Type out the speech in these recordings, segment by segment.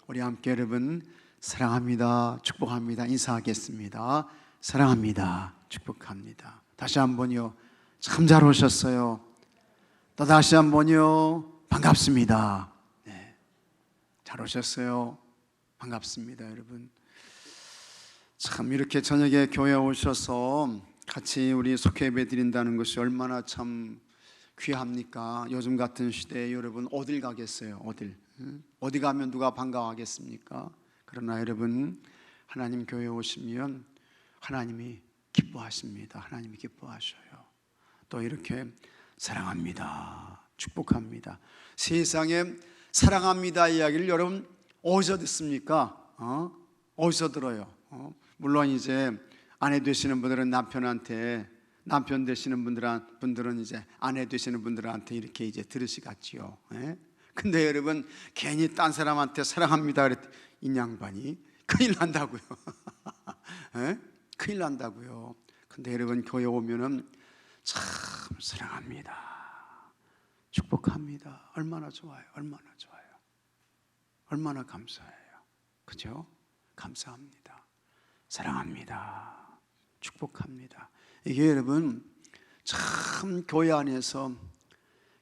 우리 함께 여러분 사랑합니다, 축복합니다 인사하겠습니다. 사랑합니다, 축복합니다. 다시 한번요, 참 잘 오셨어요. 또 다시 한번요, 반갑습니다. 네, 잘 오셨어요. 반갑습니다. 여러분 참 이렇게 저녁에 교회에 오셔서 같이 우리 속회 예배 드린다는 것이 얼마나 참 귀합니까? 요즘 같은 시대에 여러분 어딜 가겠어요? 어디 가면 누가 반가워하겠습니까? 그러나 여러분 하나님 교회에 오시면 하나님이 기뻐하십니다. 하나님이 기뻐하셔요. 또 이렇게 사랑합니다, 축복합니다. 세상에 사랑합니다 이야기를 여러분 어디서 듣습니까? 어디서 들어요? 물론 이제 아내 되시는 분들은 남편한테, 남편 되시는 분들은 이제 아내 되시는 분들한테 이렇게 이제 들으시겠지요. 근데 여러분 괜히 딴 사람한테 사랑합니다 그랬더니 이 양반이 큰일 난다고요. 큰일 난다고요. 근데 여러분 교회 오면은 참 사랑합니다, 축복합니다. 얼마나 좋아요. 얼마나 좋아요. 얼마나 감사해요. 그죠? 감사합니다, 사랑합니다, 축복합니다. 이게 여러분 참 교회 안에서,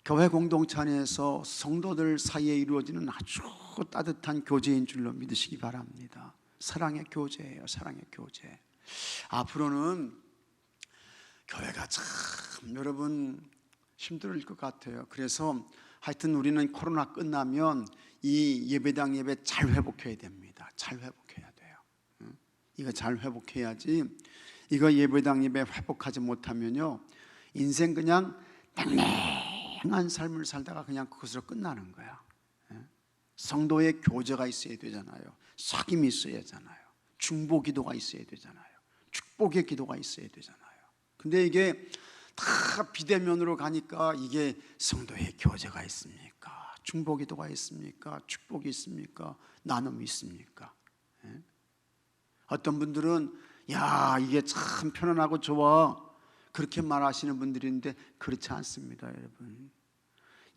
교회 공동체 안에서 성도들 사이에 이루어지는 아주 따뜻한 교제인 줄로 믿으시기 바랍니다. 사랑의 교제예요. 사랑의 교제. 앞으로는 교회가 참 여러분 힘들 것 같아요. 그래서 하여튼 우리는 코로나 끝나면 이 예배당 예배 잘 회복해야 됩니다. 잘 회복해야 돼요. 이거 잘 회복해야지. 이거 예배당 예배 회복하지 못하면요 인생 그냥 냉랭한 삶을 살다가 그냥 그것으로 끝나는 거야. 성도의 교제가 있어야 되잖아요. 사귐이 있어야 되잖아요. 중보 기도가 있어야 되잖아요. 축복의 기도가 있어야 되잖아요. 근데 이게 다 비대면으로 가니까 이게 성도의 교제가 있습니까? 중보 기도가 있습니까? 축복이 있습니까? 나눔이 있습니까? 어떤 분들은 야 이게 참 편안하고 좋아 그렇게 말하시는 분들인데 그렇지 않습니다.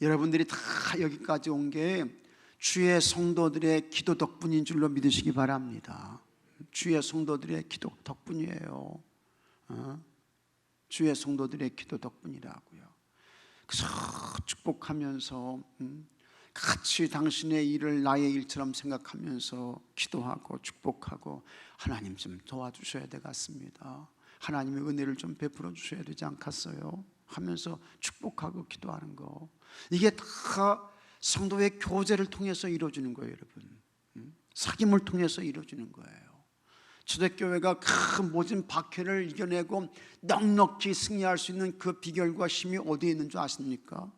여러분들이 다 여기까지 온 게 주의 성도들의 기도 덕분인 줄로 믿으시기 바랍니다. 주의 성도들의 기도 덕분이에요. 주의 성도들의 기도 덕분이라고요. 그래서 축복하면서 같이 당신의 일을 나의 일처럼 생각하면서 기도하고 축복하고 하나님 좀 도와주셔야 되겠습니다. 하나님의 은혜를 좀 베풀어 주셔야 되지 않겠어요? 하면서 축복하고 기도하는 거, 이게 다 성도의 교제를 통해서 이루어지는 거예요. 여러분 사귐을 통해서 이루어지는 거예요. 초대교회가 큰 모진 박해를 이겨내고 넉넉히 승리할 수 있는 그 비결과 힘이 어디에 있는 줄 아십니까?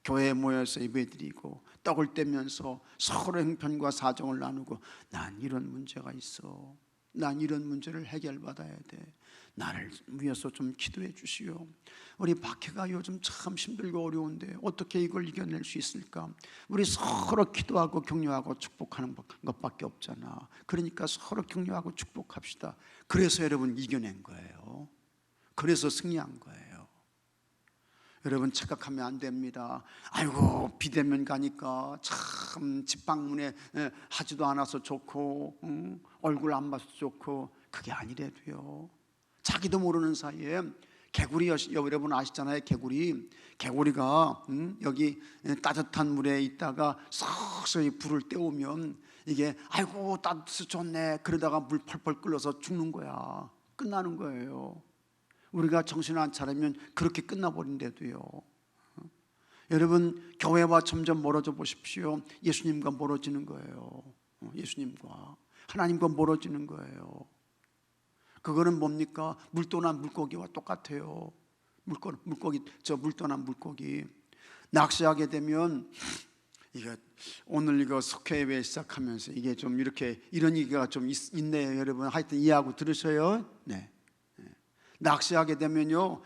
교회에 모여서 예배드리고 떡을 떼면서 서로 형편과 사정을 나누고 난 이런 문제가 있어, 난 이런 문제를 해결받아야 돼, 나를 위해서 좀 기도해 주시오. 우리 박해가 요즘 참 힘들고 어려운데 어떻게 이걸 이겨낼 수 있을까? 우리 서로 기도하고 격려하고 축복하는 것밖에 없잖아. 그러니까 서로 격려하고 축복합시다. 그래서 여러분 이겨낸 거예요. 그래서 승리한 거예요. 여러분 착각하면 안 됩니다. 아이고 비대면 가니까 참 집 방문에 하지도 않아서 좋고 얼굴 안 봐서 좋고, 그게 아니래도요. 자기도 모르는 사이에 개구리, 여러분 아시잖아요. 개구리가 여기 따뜻한 물에 있다가 서서히 불을 떼우면 이게 아이고 따뜻해서 좋네 그러다가 물 펄펄 끓어서 죽는 거야. 끝나는 거예요. 우리가 정신 안 차리면 그렇게 끝나버린대도요. 여러분 교회와 점점 멀어져 보십시오. 예수님과 멀어지는 거예요. 예수님과 하나님과 멀어지는 거예요. 그거는 뭡니까? 물 떠난 물고기와 똑같아요. 물 떠난 물고기. 낚시하게 되면 이게 오늘 이거 속회 예배 시작하면서 이게 좀 이렇게 이런 얘기가 좀 있네요. 여러분 하여튼 이해하고 들으셔요. 네. 낚시하게 되면요,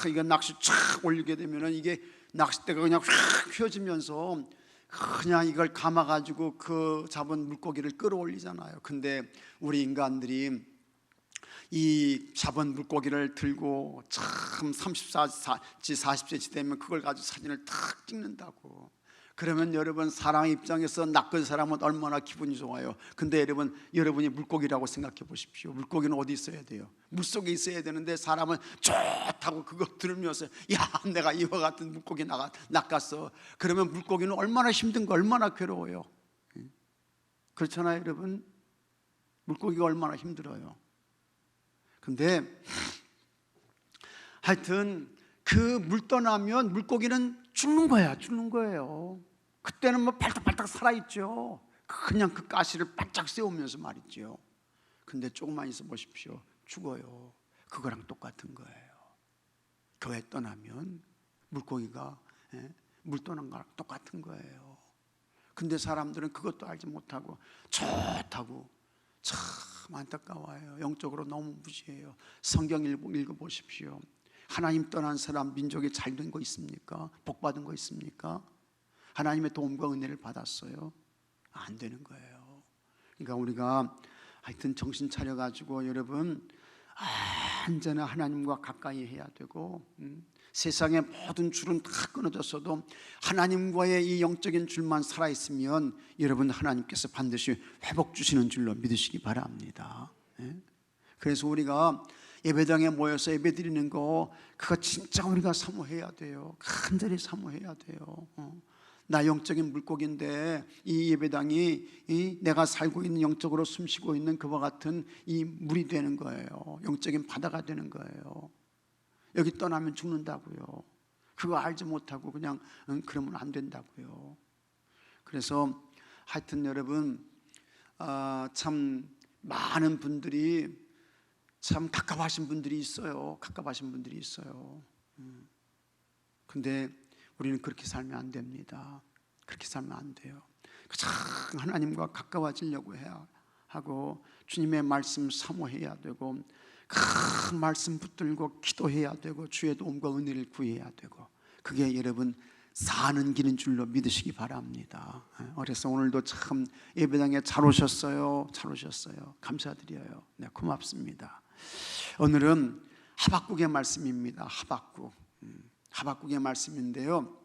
이게 낚시 촥 올리게 되면은 이게 낚싯대가 그냥 휙 휘어지면서 그냥 이걸 감아가지고 그 잡은 물고기를 끌어올리잖아요. 근데 우리 인간들이 이 잡은 물고기를 들고 참 30cm, 40cm 되면 그걸 가지고 사진을 탁 찍는다고. 그러면 여러분 사람 입장에서 낚은 사람은 얼마나 기분이 좋아요. 근데 여러분, 여러분이 물고기라고 생각해 보십시오. 물고기는 어디 있어야 돼요? 물속에 있어야 되는데 사람은 좋다고 그거 들으면서 야, 내가 이와 같은 물고기 낚았어. 그러면 물고기는 얼마나 힘든가, 얼마나 괴로워요. 그렇잖아요 여러분. 물고기가 얼마나 힘들어요. 근데 하여튼 그 물 떠나면 물고기는 죽는 거야, 죽는 거예요. 그때는 뭐 발딱발딱 살아있죠. 그냥 그 가시를 바짝 세우면서 말이죠. 근데 조금만 있어 보십시오, 죽어요. 그거랑 똑같은 거예요. 교회 떠나면 물고기가 물 떠난 거랑 똑같은 거예요. 근데 사람들은 그것도 알지 못하고 좋다고, 참 안타까워요. 영적으로 너무 무지해요. 성경 읽어보십시오. 하나님 떠난 사람, 민족이 잘 된 거 있습니까? 복 받은 거 있습니까? 하나님의 도움과 은혜를 받았어요? 안 되는 거예요. 그러니까 우리가 하여튼 정신 차려가지고 여러분 언제나 하나님과 가까이 해야 되고, 세상의 모든 줄은 다 끊어졌어도 하나님과의 이 영적인 줄만 살아있으면 여러분 하나님께서 반드시 회복 주시는 줄로 믿으시기 바랍니다. 그래서 우리가 예배당에 모여서 예배 드리는 거, 그거 진짜 우리가 사모해야 돼요. 간절히 사모해야 돼요. 나 영적인 물고기인데 이 예배당이 내가 살고 있는, 영적으로 숨쉬고 있는 그와 같은 이 물이 되는 거예요. 영적인 바다가 되는 거예요. 여기 떠나면 죽는다고요. 그거 알지 못하고 그냥 그러면 안 된다고요. 그래서 하여튼 여러분, 참 많은 분들이 참 가깝하신 분들이 있어요. 가깝하신 분들이 있어요. 근데 우리는 그렇게 살면 안 됩니다. 그렇게 살면 안 돼요. 참 하나님과 가까워지려고 해야 하고, 주님의 말씀 사모해야 되고, 그 말씀 붙들고 기도해야 되고, 주의 도움과 은혜를 구해야 되고, 그게 여러분 사는 길인 줄로 믿으시기 바랍니다. 그래서 오늘도 참 예배당에 잘 오셨어요. 잘 오셨어요. 감사드려요. 네, 고맙습니다. 오늘은 하박국의 말씀입니다. 하박국의 말씀인데요,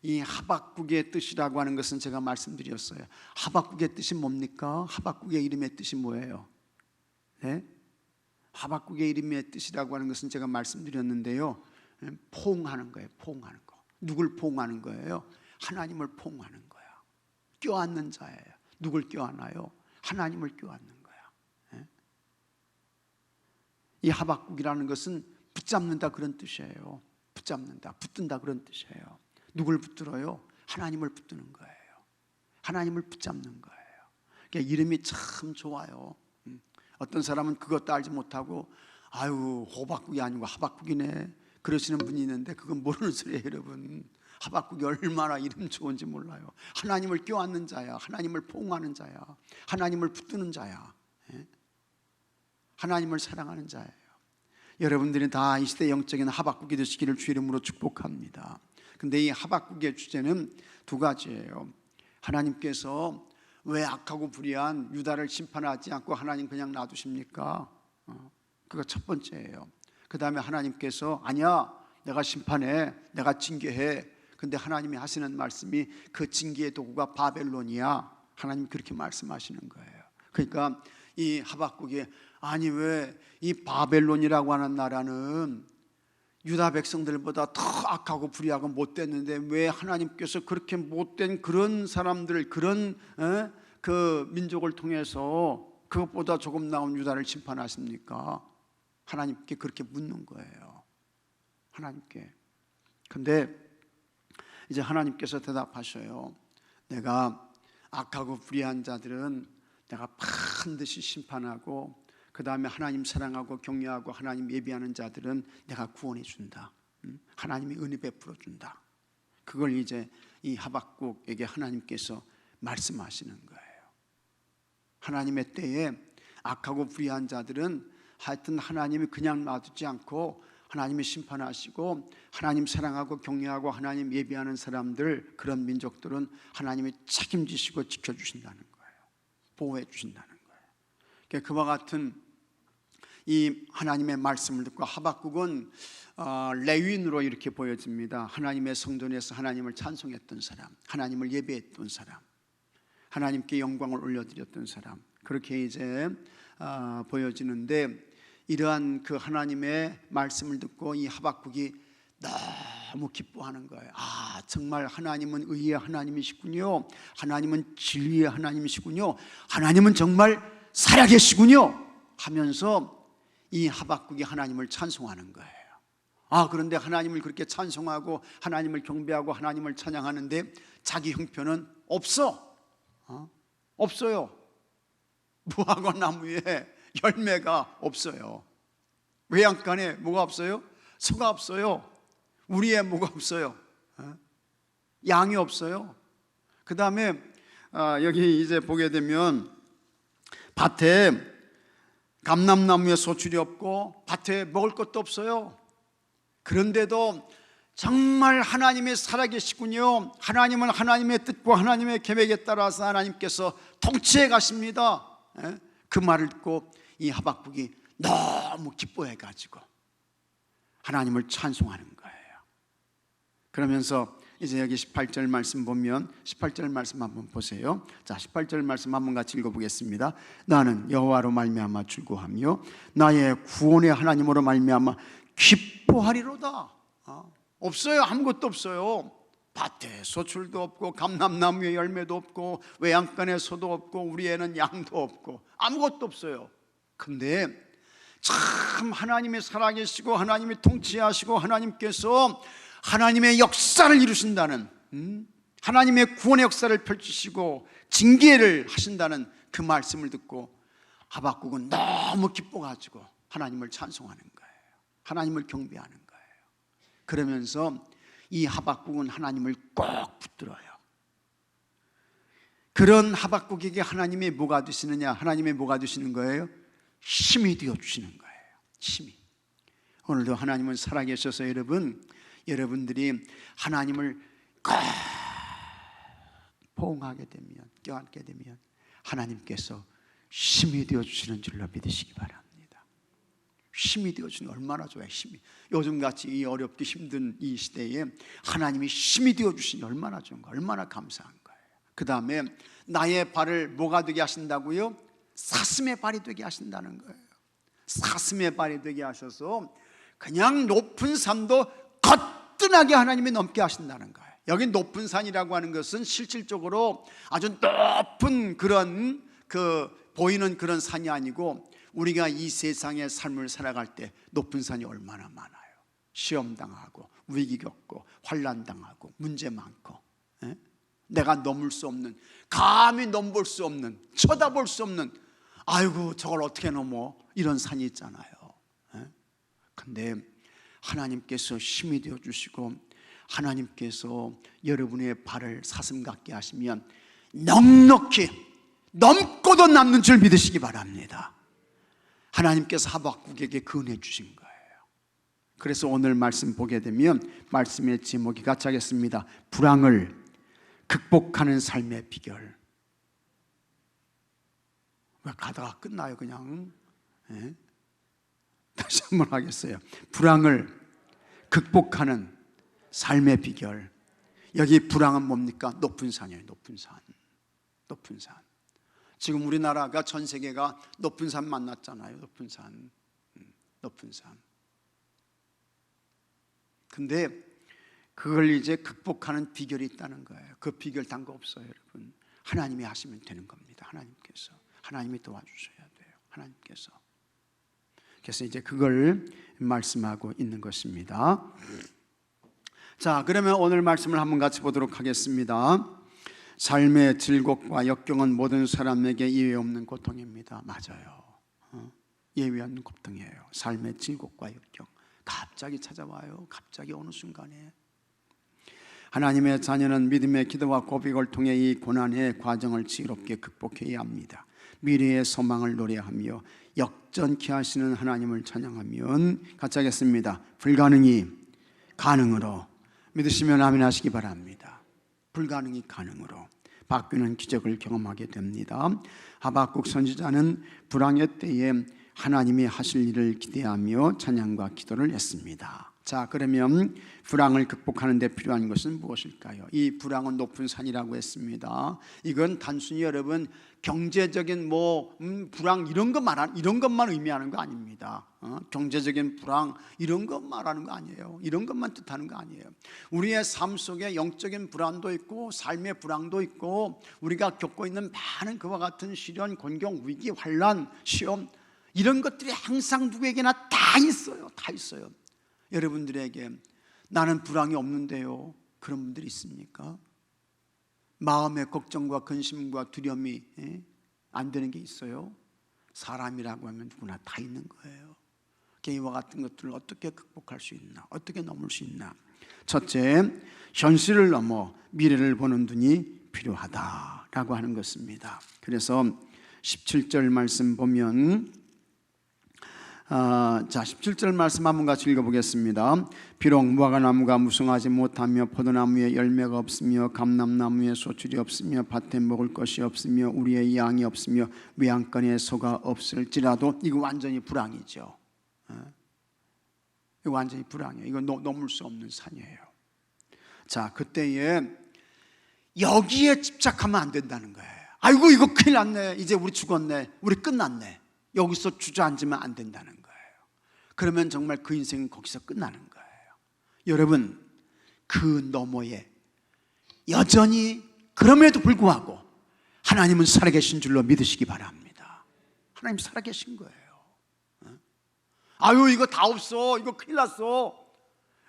이 하박국의 뜻이라고 하는 것은 제가 말씀드렸어요. 하박국의 뜻이 뭡니까? 하박국의 이름의 뜻이 뭐예요? 네? 하박국의 이름의 뜻이라고 하는 것은 제가 말씀드렸는데요, 포옹하는 거예요. 포옹하는 거. 누굴 포옹하는 거예요? 하나님을 포옹하는 거야. 껴안는 자예요. 누굴 껴안아요? 하나님을 껴안는 거야. 이 하박국이라는 것은 붙잡는다 그런 뜻이에요. 붙잡는다, 붙든다 그런 뜻이에요. 누굴 붙들어요? 하나님을 붙드는 거예요. 하나님을 붙잡는 거예요. 그러니까 이름이 참 좋아요. 어떤 사람은 그것도 알지 못하고 아유 호박국이 아니고 하박국이네 그러시는 분이 있는데, 그건 모르는 소리예요 여러분. 하박국이 얼마나 이름 좋은지 몰라요. 하나님을 껴안는 자야. 하나님을 포옹하는 자야. 하나님을 붙드는 자야. 하나님을 사랑하는 자예요. 여러분들이 다 이 시대 영적인 하박국이 되시기를 주 이름으로 축복합니다. 근데 이 하박국의 주제는 두 가지예요. 하나님께서 왜 악하고 불의한 유다를 심판하지 않고 하나님 그냥 놔두십니까? 그거 첫 번째예요. 그 다음에 하나님께서 아니야, 내가 심판해, 내가 징계해. 근데 하나님이 하시는 말씀이 그 징계의 도구가 바벨론이야. 하나님 그렇게 말씀하시는 거예요. 그러니까 이 하박국이 아니 왜 이 바벨론이라고 하는 나라는 유다 백성들보다 더 악하고 불의하고 못됐는데 왜 하나님께서 그렇게 못된 그런 사람들, 그런 그 민족을 통해서 그것보다 조금 나은 유다를 심판하십니까? 하나님께 그렇게 묻는 거예요. 하나님께. 근데 이제 하나님께서 대답하셔요. 내가 악하고 불의한 자들은 내가 반드시 심판하고, 그 다음에 하나님 사랑하고 경외하고 하나님 예비하는 자들은 내가 구원해 준다. 하나님이 은혜 베풀어 준다. 그걸 이제 이 하박국에게 하나님께서 말씀하시는 거예요. 하나님의 때에 악하고 불의한 자들은 하여튼 하나님이 그냥 놔두지 않고 하나님이 심판하시고, 하나님 사랑하고 경외하고 하나님 예비하는 사람들, 그런 민족들은 하나님이 책임지시고 지켜주신다는 거예요. 보호해 주신다는 거예요. 그와 같은 이 하나님의 말씀을 듣고 하박국은 레위인으로 이렇게 보여집니다. 하나님의 성전에서 하나님을 찬송했던 사람, 하나님을 예배했던 사람, 하나님께 영광을 올려드렸던 사람, 그렇게 이제 보여지는데, 이러한 그 하나님의 말씀을 듣고 이 하박국이 너무 기뻐하는 거예요. 정말 하나님은 의의 하나님이시군요, 하나님은 진리의 하나님이시군요, 하나님은 정말 살아계시군요 하면서 이 하박국이 하나님을 찬송하는 거예요. 그런데 하나님을 그렇게 찬송하고 하나님을 경배하고 하나님을 찬양하는데 자기 형편은 없어요. 무화과 나무에 열매가 없어요. 외양간에 뭐가 없어요? 소가 없어요. 우리에 뭐가 없어요? 양이 없어요. 그 다음에 여기 이제 보게 되면 밭에 감람나무에 소출이 없고 밭에 먹을 것도 없어요. 그런데도 정말 하나님이 살아계시군요, 하나님은 하나님의 뜻과 하나님의 계획에 따라서 하나님께서 통치해 가십니다. 그 말을 듣고 이 하박국이 너무 기뻐해 가지고 하나님을 찬송하는 거예요. 그러면서 이제 여기 18절 말씀 보면, 18절 말씀 한번 보세요. 자, 18절 말씀 한번 같이 읽어보겠습니다. 나는 여호와로 말미암아 즐거하며 나의 구원의 하나님으로 말미암아 기뻐하리로다. 없어요. 아무것도 없어요. 밭에 소출도 없고 감람나무에 열매도 없고 외양간에 소도 없고 우리에는 양도 없고 아무것도 없어요. 근데 참 하나님이 살아계시고 하나님이 통치하시고 하나님께서 하나님의 역사를 이루신다는, 하나님의 구원의 역사를 펼치시고 징계를 하신다는 그 말씀을 듣고 하박국은 너무 기뻐가지고 하나님을 찬송하는 거예요. 하나님을 경배하는 거예요. 그러면서 이 하박국은 하나님을 꼭 붙들어요. 그런 하박국에게 하나님이 뭐가 되시느냐? 하나님이 뭐가 되시는 거예요? 힘이 되어 주시는 거예요. 힘이. 오늘도 하나님은 살아계셔서 여러분들이 하나님을 꼭 포옹하게 되면, 껴안게 되면 하나님께서 힘이 되어 주시는 줄로 믿으시기 바랍니다. 힘이 되어주는, 얼마나 좋아요. 힘이, 요즘같이 이 어렵게 힘든 이 시대에 하나님이 힘이 되어주시니 얼마나 좋은가, 얼마나 감사한 거예요. 그 다음에 나의 발을 뭐가 되게 하신다고요? 사슴의 발이 되게 하신다는 거예요. 사슴의 발이 되게 하셔서 그냥 높은 산도 거뜬하게 하나님이 넘게 하신다는 거예요. 여기 높은 산이라고 하는 것은 실질적으로 아주 높은 그런 보이는 그런 산이 아니고, 우리가 이 세상의 삶을 살아갈 때 높은 산이 얼마나 많아요. 시험당하고 위기 겪고 환난당하고 문제 많고, 내가 넘을 수 없는, 감히 넘볼 수 없는, 쳐다볼 수 없는, 아이고 저걸 어떻게 넘어, 이런 산이 있잖아요. 근데 하나님께서 힘이 되어 주시고 하나님께서 여러분의 발을 사슴 같게 하시면 넉넉히 넘고도 남는 줄 믿으시기 바랍니다. 하나님께서 하박국에게 그 은혜 주신 거예요. 그래서 오늘 말씀 보게 되면 말씀의 제목이 같이 하겠습니다. 불황을 극복하는 삶의 비결. 왜 가다가 끝나요 그냥? 다시 한번 하겠어요. 불황을 극복하는 삶의 비결. 여기 불황은 뭡니까? 높은 산이에요. 높은 산. 높은 산. 지금 우리나라가, 전 세계가 높은 산 만났잖아요. 높은 산. 높은 산. 근데 그걸 이제 극복하는 비결이 있다는 거예요. 그 비결 단 거 없어요, 여러분. 하나님이 하시면 되는 겁니다. 하나님이 도와주셔야 돼요. 하나님께서. 그래서 이제 그걸 말씀하고 있는 것입니다. 자, 그러면 오늘 말씀을 한번 같이 보도록 하겠습니다. 삶의 질곡과 역경은 모든 사람에게 예외 없는 고통입니다. 맞아요. 예외 없는 고통이에요. 삶의 질곡과 역경 갑자기 찾아와요. 갑자기 어느 순간에. 하나님의 자녀는 믿음의 기도와 고백을 통해 이 고난의 과정을 지혜롭게 극복해야 합니다. 미래의 소망을 노래하며 역전케 하시는 하나님을 찬양하면, 같이 하겠습니다. 불가능이 가능으로 믿으시면 아멘 하시기 바랍니다. 불가능이 가능으로 바뀌는 기적을 경험하게 됩니다. 하박국 선지자는 불황의 때에 하나님이 하실 일을 기대하며 찬양과 기도를 했습니다. 자, 그러면 불황을 극복하는 데 필요한 것은 무엇일까요? 이 불황은 높은 산이라고 했습니다. 이건 단순히 여러분 경제적인 불황 이런 것만 의미하는 거 아닙니다. 경제적인 불황 이런 것 말하는 거 아니에요. 이런 것만 뜻하는 거 아니에요. 우리의 삶 속에 영적인 불안도 있고 삶의 불황도 있고 우리가 겪고 있는 많은 그와 같은 시련, 곤경, 위기, 환난, 시험 이런 것들이 항상 누구에게나 다 있어요. 다 있어요. 여러분들에게 나는 불황이 없는데요, 그런 분들이 있습니까? 마음의 걱정과 근심과 두려움이 안 되는 게 있어요? 사람이라고 하면 누구나 다 있는 거예요. 이와 같은 것들을 어떻게 극복할 수 있나, 어떻게 넘을 수 있나? 첫째, 현실을 넘어 미래를 보는 눈이 필요하다라고 하는 것입니다. 그래서 17절 말씀 보면 자, 17절 말씀 한번 같이 읽어보겠습니다. 비록 무화과나무가 무성하지 못하며 포도나무에 열매가 없으며 감람나무에 소출이 없으며 밭에 먹을 것이 없으며 우리의 양이 없으며 외양간에 소가 없을지라도, 이거 완전히 불황이죠. 이거 완전히 불황이에요. 이거 넘을 수 없는 산이에요. 자, 그때에 여기에 집착하면 안 된다는 거예요. 아이고 이거 큰일 났네, 이제 우리 죽었네, 우리 끝났네, 여기서 주저앉으면 안 된다는 거예요. 그러면 정말 그 인생은 거기서 끝나는 거예요. 여러분, 그 너머에 여전히 그럼에도 불구하고 하나님은 살아계신 줄로 믿으시기 바랍니다. 하나님 살아계신 거예요. 아유 이거 다 없어, 이거 큰일 났어,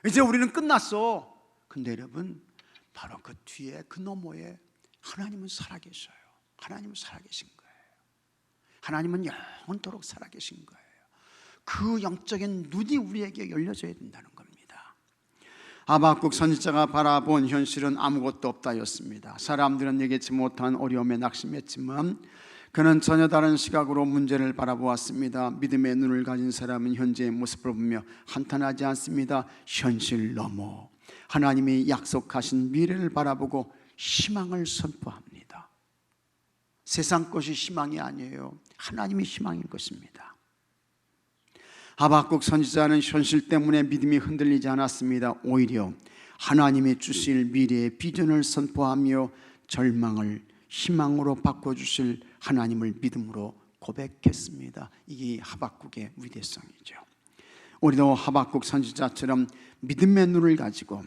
이제 우리는 끝났어. 근데 여러분, 바로 그 뒤에 그 너머에 하나님은 살아계셔요. 하나님은 살아계신 거예요. 하나님은 영원토록 살아계신 거예요. 그 영적인 눈이 우리에게 열려져야 된다는 겁니다. 하박국 선지자가 바라본 현실은 아무것도 없다였습니다. 사람들은 예기치 못한 어려움에 낙심했지만 그는 전혀 다른 시각으로 문제를 바라보았습니다. 믿음의 눈을 가진 사람은 현재의 모습을 보며 한탄하지 않습니다. 현실 넘어 하나님이 약속하신 미래를 바라보고 희망을 선포합니다. 세상 것이 희망이 아니에요. 하나님이 희망인 것입니다. 하박국 선지자는 현실 때문에 믿음이 흔들리지 않았습니다. 오히려 하나님이 주실 미래의 비전을 선포하며 절망을 희망으로 바꿔주실 하나님을 믿음으로 고백했습니다. 이게 하박국의 위대성이죠. 우리도 하박국 선지자처럼 믿음의 눈을 가지고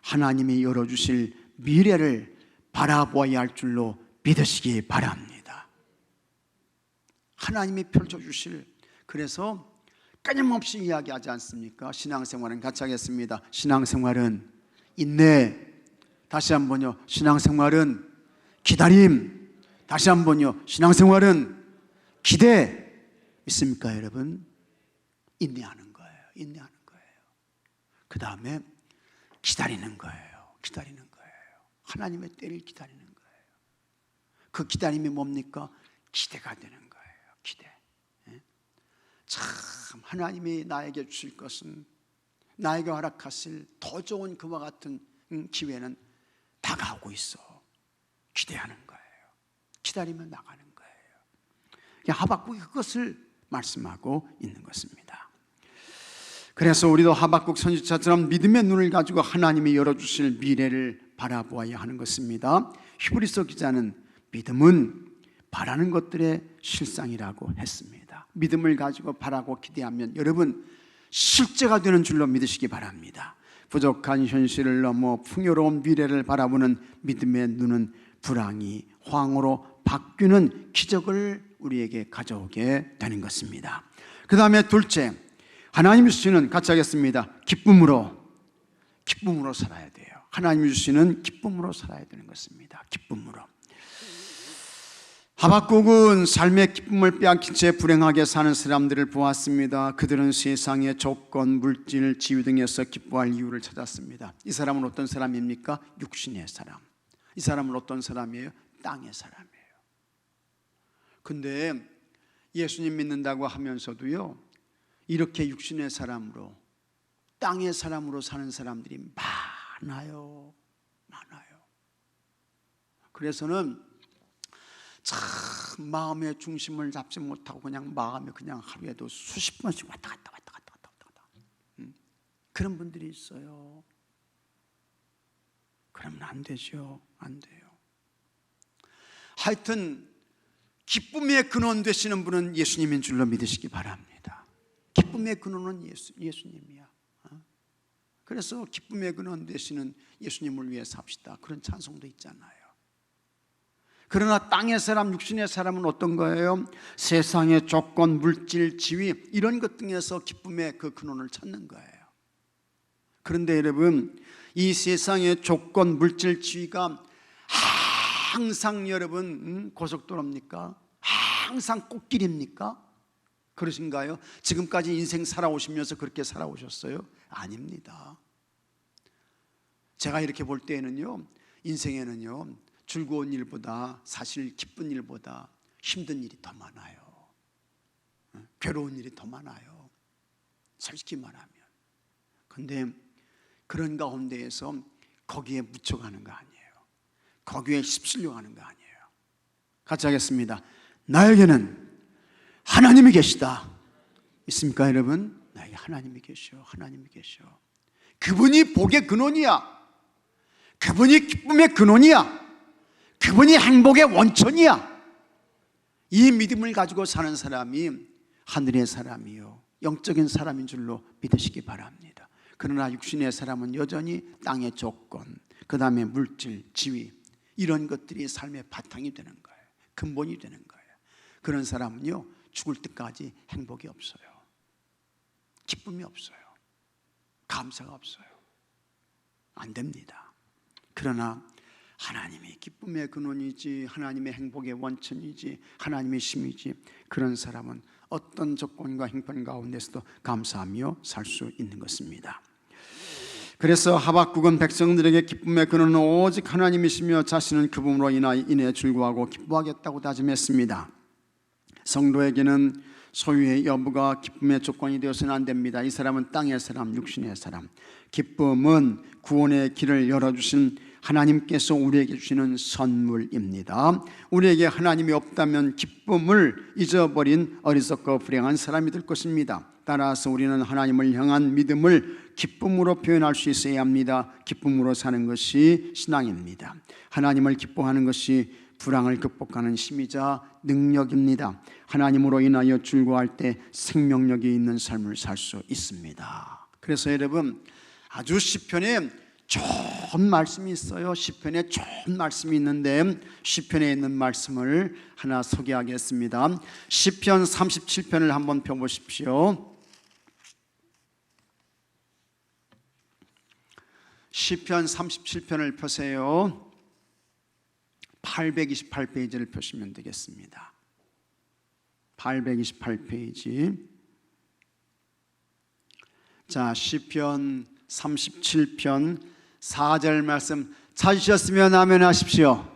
하나님이 열어주실 미래를 바라보아야 할 줄로 믿으시기 바랍니다. 하나님이 펼쳐주실, 그래서 끊임없이 이야기하지 않습니까? 신앙생활은 같이 하겠습니다. 신앙생활은 인내, 다시 한번요. 신앙생활은 기다림, 다시 한번요. 신앙생활은 기대. 있습니까 여러분? 인내하는 거예요. 인내하는 거예요. 그 다음에 기다리는 거예요. 기다리는 거예요. 하나님의 때를 기다리는 거예요. 그 기다림이 뭡니까? 기대가 되는 거예요. 기대. 참 하나님이 나에게 주실 것은, 나에게 허락하실 더 좋은 그와 같은 기회는 다가오고 있어. 기대하는 거예요. 기다리며 나가는 거예요. 하박국이 그것을 말씀하고 있는 것입니다. 그래서 우리도 하박국 선지자처럼 믿음의 눈을 가지고 하나님이 열어주실 미래를 바라보아야 하는 것입니다. 히브리서 기자는 믿음은 바라는 것들의 실상이라고 했습니다. 믿음을 가지고 바라고 기대하면 여러분 실제가 되는 줄로 믿으시기 바랍니다. 부족한 현실을 넘어 풍요로운 미래를 바라보는 믿음의 눈은 불황이 황으로 바뀌는 기적을 우리에게 가져오게 되는 것입니다. 그 다음에 둘째, 하나님이 주시는, 같이 하겠습니다. 기쁨으로 살아야 돼요. 하나님이 주시는 기쁨으로 살아야 되는 것입니다. 기쁨으로. 하박국은 삶의 기쁨을 빼앗긴 채 불행하게 사는 사람들을 보았습니다. 그들은 세상의 조건, 물질, 지위 등에서 기뻐할 이유를 찾았습니다. 이 사람은 어떤 사람입니까? 육신의 사람. 이 사람은 어떤 사람이에요? 땅의 사람이에요. 근데 예수님 믿는다고 하면서도요, 이렇게 육신의 사람으로, 땅의 사람으로 사는 사람들이 많아요. 그래서는 참 마음의 중심을 잡지 못하고 그냥 마음에 그냥 하루에도 수십 번씩 왔다 갔다 그런 분들이 있어요. 그러면 안 되죠. 안 돼요. 하여튼 기쁨의 근원 되시는 분은 예수님인 줄로 믿으시기 바랍니다. 기쁨의 근원은 예수님이야. 그래서 기쁨의 근원 되시는 예수님을 위해 삽시다, 그런 찬송도 있잖아요. 그러나 땅의 사람, 육신의 사람은 어떤 거예요? 세상의 조건, 물질, 지위 이런 것 등에서 기쁨의 그 근원을 찾는 거예요. 그런데 여러분, 이 세상의 조건, 물질, 지위가 항상 여러분 고속도로입니까? 항상 꽃길입니까? 그러신가요? 지금까지 인생 살아오시면서 그렇게 살아오셨어요? 아닙니다. 제가 이렇게 볼 때에는요, 인생에는요, 즐거운 일보다, 사실 기쁜 일보다 힘든 일이 더 많아요. 괴로운 일이 더 많아요, 솔직히 말하면. 근데 그런 가운데에서 거기에 묻혀가는 거 아니에요. 거기에 휩쓸려 가는 거 아니에요. 같이 하겠습니다. 나에게는 하나님이 계시다. 있습니까 여러분? 나에게 하나님이 계셔. 하나님이 계셔. 그분이 복의 근원이야. 그분이 기쁨의 근원이야. 그분이 행복의 원천이야. 이 믿음을 가지고 사는 사람이 하늘의 사람이요, 영적인 사람인 줄로 믿으시기 바랍니다. 그러나 육신의 사람은 여전히 땅의 조건, 그 다음에 물질, 지위 이런 것들이 삶의 바탕이 되는 거예요. 근본이 되는 거예요. 그런 사람은요, 죽을 때까지 행복이 없어요. 기쁨이 없어요. 감사가 없어요. 안 됩니다. 그러나 하나님이 기쁨의 근원이지, 하나님의 행복의 원천이지, 하나님의 힘이지, 그런 사람은 어떤 조건과 형편 가운데서도 감사하며 살 수 있는 것입니다. 그래서 하박국은 백성들에게 기쁨의 근원은 오직 하나님이시며 자신은 그분으로 인해 즐거워하고 기뻐하겠다고 다짐했습니다. 성도에게는 소유의 여부가 기쁨의 조건이 되어서는 안 됩니다. 이 사람은 땅의 사람, 육신의 사람. 기쁨은 구원의 길을 열어주신 하나님께서 우리에게 주시는 선물입니다. 우리에게 하나님이 없다면 기쁨을 잊어버린 어리석고 불행한 사람이 될 것입니다. 따라서 우리는 하나님을 향한 믿음을 기쁨으로 표현할 수 있어야 합니다. 기쁨으로 사는 것이 신앙입니다. 하나님을 기뻐하는 것이 불황을 극복하는 힘이자 능력입니다. 하나님으로 인하여 즐거워할 때 생명력이 있는 삶을 살 수 있습니다. 그래서 여러분, 아주 시편에 좋은 말씀이 있어요. 시편에 좋은 말씀이 있는데 시편에 있는 말씀을 하나 소개하겠습니다. 시편 37편을 한번 펴보십시오. 시편 37편을 펴세요. 828페이지를 펴시면 되겠습니다. 828페이지. 자, 시편 37편 4절 말씀 찾으셨으면 아멘 하십시오.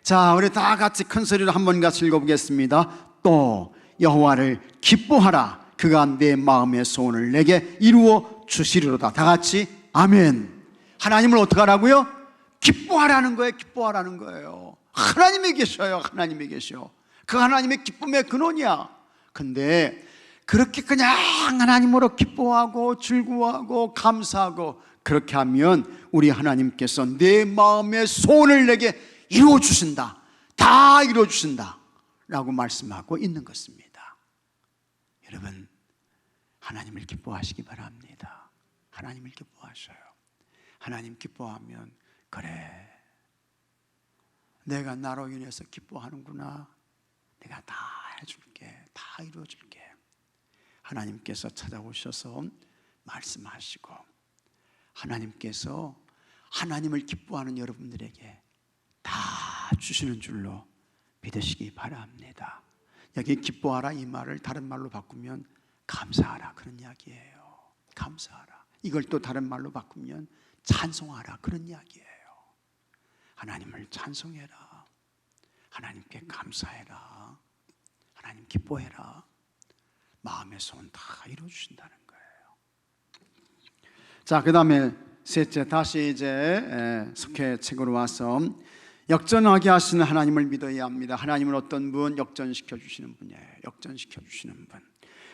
자, 우리 다 같이 큰 소리로 한번 같이 읽어보겠습니다. 또 여호와를 기뻐하라. 그가 내 마음의 소원을 내게 이루어 주시리로다. 다 같이 아멘. 하나님을 어떻게 하라고요? 기뻐하라는 거예요. 기뻐하라는 거예요. 하나님이 계셔요. 하나님이 계셔. 그 하나님의 기쁨의 근원이야. 근데 그렇게 그냥 하나님으로 기뻐하고 즐거워하고 감사하고 그렇게 하면 우리 하나님께서 내 마음의 소원을 내게 이루어 주신다. 다 이루어 주신다 라고 말씀하고 있는 것입니다. 여러분, 하나님을 기뻐하시기 바랍니다. 하나님을 기뻐하셔요. 하나님 기뻐하면, 그래, 내가 나로 인해서 기뻐하는구나, 내가 다 해줄게, 다 이루어줄게. 하나님께서 찾아오셔서 말씀하시고, 하나님께서 하나님을 기뻐하는 여러분들에게 다 주시는 줄로 믿으시기 바랍니다. 여기 기뻐하라 이 말을 다른 말로 바꾸면 감사하라 그런 이야기예요. 감사하라. 이걸 또 다른 말로 바꾸면 찬송하라 그런 이야기예요. 하나님을 찬송해라. 하나님께 감사해라. 하나님 기뻐해라. 마음의 소원 다 이루어주신다는 거예요. 자, 그 다음에 셋째, 다시 이제 속해 책으로 와서 역전하게 하시는 하나님을 믿어야 합니다. 하나님은 어떤 분? 역전시켜 주시는 분이에요. 역전시켜 주시는 분.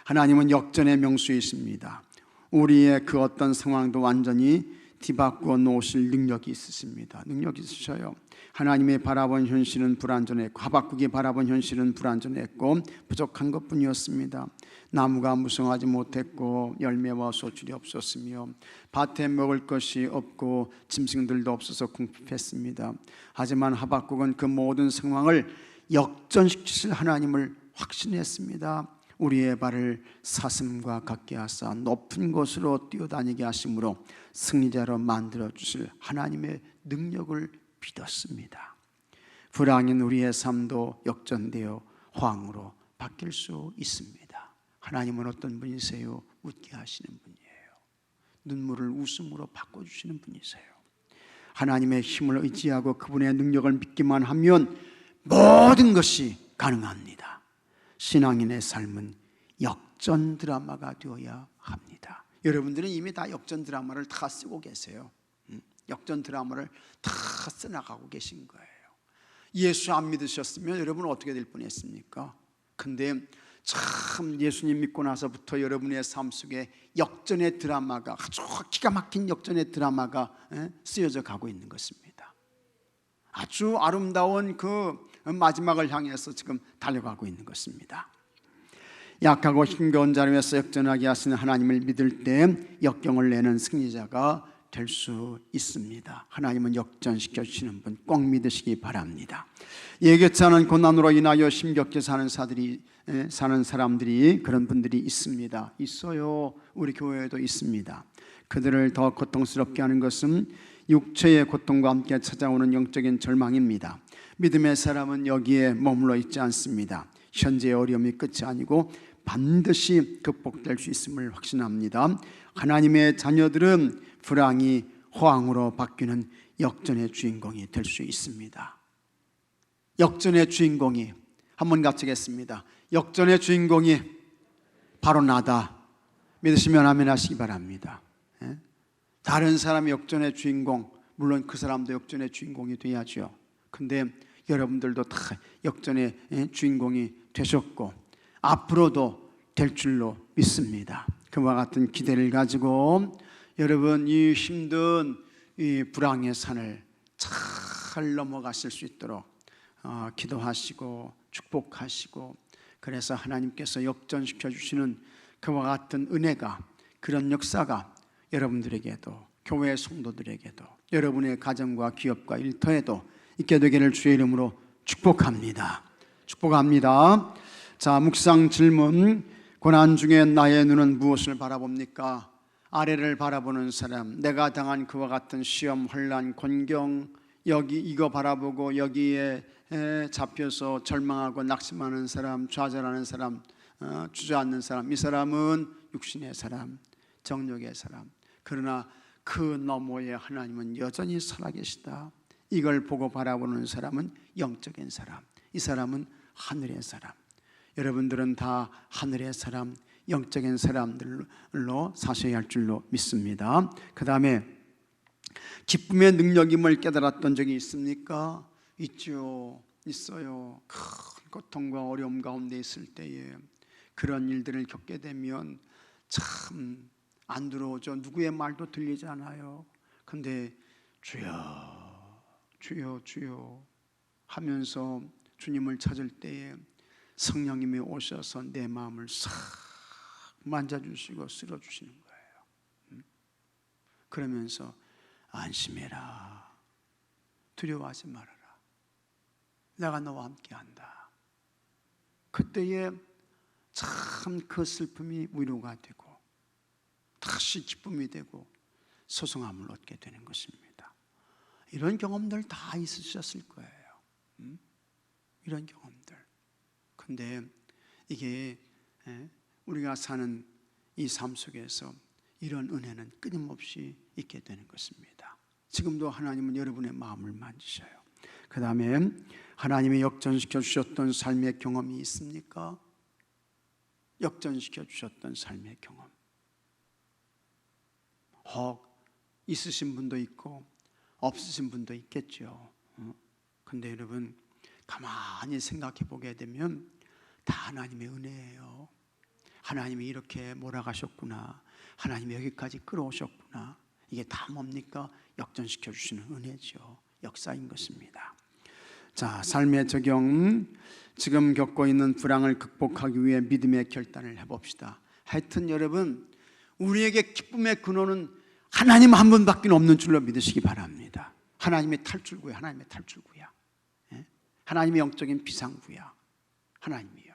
하나님은 역전의 명수이십니다. 우리의 그 어떤 상황도 완전히 뒤바꾸어 놓으실 능력이 있으십니다. 능력이 있으셔요. 하나님의 바라본 현실은 불완전했고, 하박국이 바라본 현실은 불완전했고 부족한 것뿐이었습니다. 나무가 무성하지 못했고 열매와 소출이 없었으며 밭에 먹을 것이 없고 짐승들도 없어서 궁핍했습니다. 하지만 하박국은 그 모든 상황을 역전시키실 하나님을 확신했습니다. 우리의 발을 사슴과 같게 하사 높은 곳으로 뛰어다니게 하심으로 승리자로 만들어 주실 하나님의 능력을 믿었습니다. 불황인 우리의 삶도 역전되어 화응으로 바뀔 수 있습니다. 하나님은 어떤 분이세요? 웃게 하시는 분이에요. 눈물을 웃음으로 바꿔주시는 분이세요. 하나님의 힘을 의지하고 그분의 능력을 믿기만 하면 모든 것이 가능합니다. 신앙인의 삶은 역전 드라마가 되어야 합니다. 여러분들은 이미 다 역전 드라마를 다 쓰고 계세요. 역전 드라마를 다 써나가고 계신 거예요. 예수 안 믿으셨으면 여러분은 어떻게 될 뻔했습니까? 근데 참 예수님 믿고 나서부터 여러분의 삶 속에 역전의 드라마가, 아주 기가 막힌 역전의 드라마가 쓰여져 가고 있는 것입니다. 아주 아름다운 그 마지막을 향해서 지금 달려가고 있는 것입니다. 약하고 힘겨운 자리에서 역전하게 하시는 하나님을 믿을 때 역경을 내는 승리자가 될 수 있습니다. 하나님은 역전시켜 주시는 분 꼭 믿으시기 바랍니다. 예기치 않은 고난으로 인하여 힘겹게 사는 사람들이, 그런 분들이 있습니다. 있어요. 우리 교회에도 있습니다. 그들을 더 고통스럽게 하는 것은 육체의 고통과 함께 찾아오는 영적인 절망입니다. 믿음의 사람은 여기에 머물러 있지 않습니다. 현재의 어려움이 끝이 아니고 반드시 극복될 수 있음을 확신합니다. 하나님의 자녀들은 불황이 호황으로 바뀌는 역전의 주인공이 될 수 있습니다. 역전의 주인공이, 한번 같이겠습니다. 역전의 주인공이 바로 나다. 믿으시면 아멘 하시기 바랍니다. 다른 사람이 역전의 주인공, 물론 그 사람도 역전의 주인공이 돼야죠. 근데 여러분들도 다 역전의 주인공이 되셨고 앞으로도 될 줄로 믿습니다. 그와 같은 기대를 가지고 여러분 이 힘든 이 불황의 산을 잘 넘어가실 수 있도록 기도하시고 축복하시고, 그래서 하나님께서 역전시켜 주시는 그와 같은 은혜가, 그런 역사가 여러분들에게도, 교회 성도들에게도, 여러분의 가정과 기업과 일터에도 있게 되기를 주의 이름으로 축복합니다. 축복합니다. 자, 묵상 질문. 고난 중에 나의 눈은 무엇을 바라봅니까? 아래를 바라보는 사람, 내가 당한 그와 같은 시험, 혼란, 곤경, 여기 이거 바라보고 여기에 잡혀서 절망하고 낙심하는 사람, 좌절하는 사람, 주저앉는 사람, 이 사람은 육신의 사람, 정욕의 사람. 그러나 그 너머에 하나님은 여전히 살아계시다. 이걸 보고 바라보는 사람은 영적인 사람, 이 사람은 하늘의 사람. 여러분들은 다 하늘의 사람, 영적인 사람들로 사셔야 할 줄로 믿습니다. 그 다음에 기쁨의 능력임을 깨달았던 적이 있습니까? 있죠. 있어요. 큰 고통과 어려움 가운데 있을 때에 그런 일들을 겪게 되면 참 안 들어오죠. 누구의 말도 들리지 않아요. 근데 주여 주여 주여 하면서 주님을 찾을 때에 성령님이 오셔서 내 마음을 싹 만져주시고 쓸어주시는 거예요. 그러면서 안심해라, 두려워하지 말아라, 내가 너와 함께한다. 그때에 참 그 슬픔이 위로가 되고 다시 기쁨이 되고 소성함을 얻게 되는 것입니다. 이런 경험들 다 있으셨을 거예요. 이런 경험들. 근데 이게 우리가 사는 이 삶 속에서 이런 은혜는 끊임없이 있게 되는 것입니다. 지금도 하나님은 여러분의 마음을 만지셔요. 그 다음에 하나님이 역전시켜 주셨던 삶의 경험이 있습니까? 역전시켜 주셨던 삶의 경험. 혹 있으신 분도 있고 없으신 분도 있겠죠. 근데 여러분 가만히 생각해 보게 되면 다 하나님의 은혜예요. 하나님이 이렇게 몰아가셨구나, 하나님이 여기까지 끌어오셨구나. 이게 다 뭡니까? 역전시켜 주시는 은혜죠. 역사인 것입니다. 자, 삶의 적용. 지금 겪고 있는 불황을 극복하기 위해 믿음의 결단을 해봅시다. 하여튼 여러분, 우리에게 기쁨의 근원은 하나님 한 분밖에 없는 줄로 믿으시기 바랍니다. 하나님의 탈출구야. 하나님의 탈출구야. 하나님의 영적인 비상구야. 하나님이요.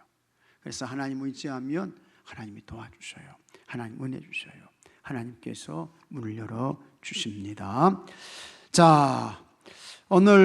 그래서 하나님 의지하면 하나님이 도와주셔요. 하나님 은혜 주셔요. 하나님께서 문을 열어 주십니다. 자, 오늘